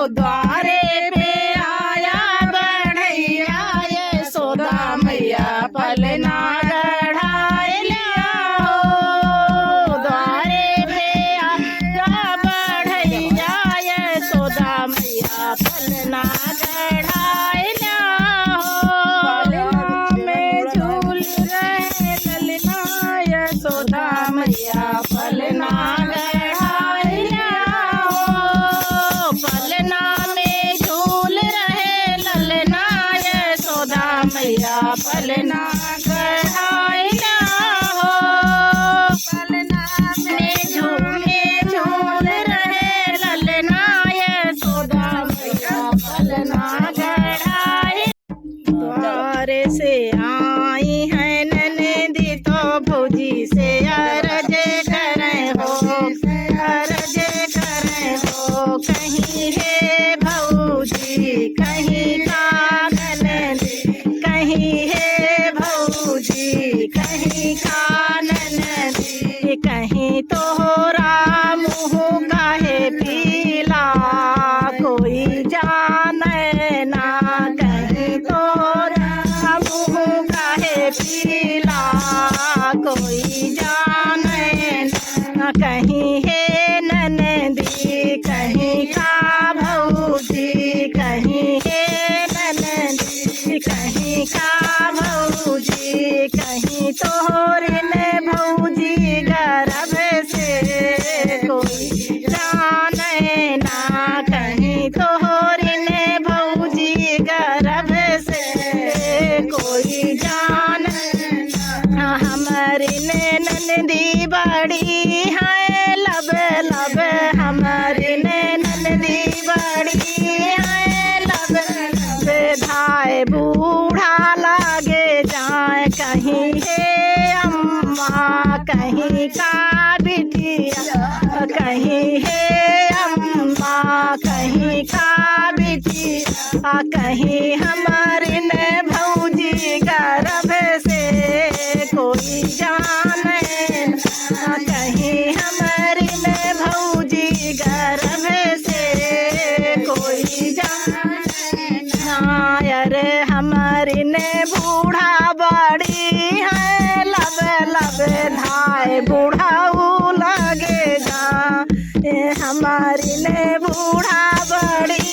द्वारे पे आया बढ़ैया यशोदा मैया पलना गढ़ाए लिया हो। द्वारे पे आया बढ़ैया यशोदा मैया पलना गढ़ाए लिया हो। पलना में झूल रहे ललना यशोदा मैया पलना गढ़ाए लिया हो। पलना में झूल रहे ललना यशोदा मैया पलना गढ़ाए लिया हो। पलना में झूल रहे ललना यशोदा मैया पलना गढ़ाए। द्वारे से आई है ननदी तो भौजी से अरज करें हो, अरज करें हो। कहीं है भौजी कहीं का ननदी, कहीं है भौजी कहीं का ननदी। कहीं तोहरा मुँह काहे पीला कोई जाने ना। कहीं तोरा मुँह काहे पीला कोई जाने ना। कहीं है ननदी कहीं का भौजी, कहीं है ननदी कहीं का भौजी। कहीं तोहरे ने भौजी गर्भ से कोई जाने ना। कहीं तोहरे ने भौजी गर्भ से कोई जाने ना। हमारी ने ननदी बड़ी है लब लब, हमारी ने ननदी बड़ी है लब लब। धाय बूढ़ा लागे जाए कहीं है अम्मा कहीं का बिटिया, कहीं है अम्मा कहीं का बिटिया। कहीं हमारी ने भौजी गर्भ से कोई जाने ना। कहीं हमारी ने भौजी गर्भ से कोई जाने ना। अरे हमारी ने बूढ़ा बड़ी है लब लब धाय बूढ़ाऊ लगे जा। हमारी ने बूढ़ा बड़ी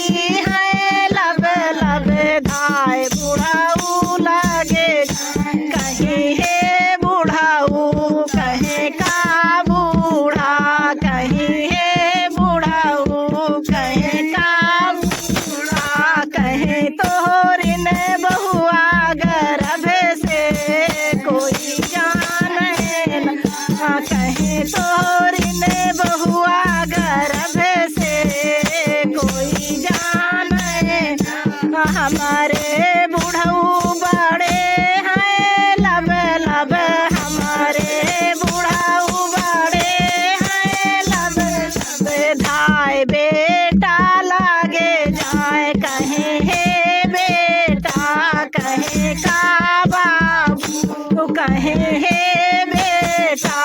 है लब लब धाय बूढ़ाऊ लगे जा। कहीं है बूढ़ाऊ कहीं का बूढ़ा, कहीं है बूढ़ाऊ कहीं का बूढ़ा। कहीं तोहरी ने बहुआ गर्भ से कोई जाने ना। कहीं तोहरी ने बहुआ गर्भ से कोई जाने ना। हमारे बूढ़ऊ बड़े हैं लब लब, हमारे बूढ़ऊ बड़े हैं लब लब। धाय बेटा लागे जाए कहीं है बेटा कहीं का बाबू, कहीं है बेटा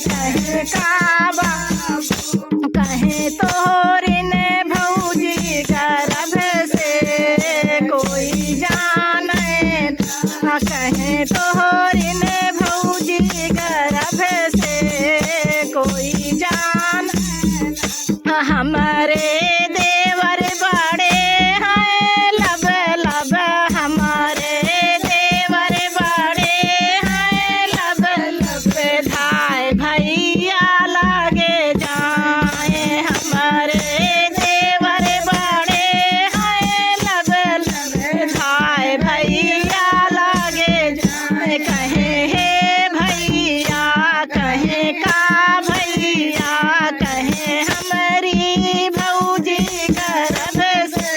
कहीं का बाबू। कहीं तोहरी ने भौजी गर्भ से कोई जाने ना। कहीं तोहरी ने भौजी गर्भ से कोई जाने ना। हमारे देवर बड़े हैं लब लब, हमारे देवर बड़े हैं लब लब। धाय भैया लागे जाए हमारे देवर बड़े हैं लब लब। धाय भैया लागे जाए कहीं है भैया कहीं का भैया। कहीं हमारी भौजी गर्भ से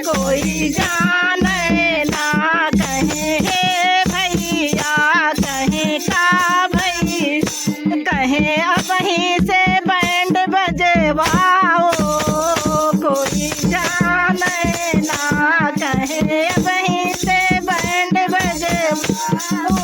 कोई जाने ना। कहीं है भैया कहीं का भई। कहीं अब ही से बैंड बजवाओ कोई जाने ना। कहीं अब ही से बैंड बजवाओ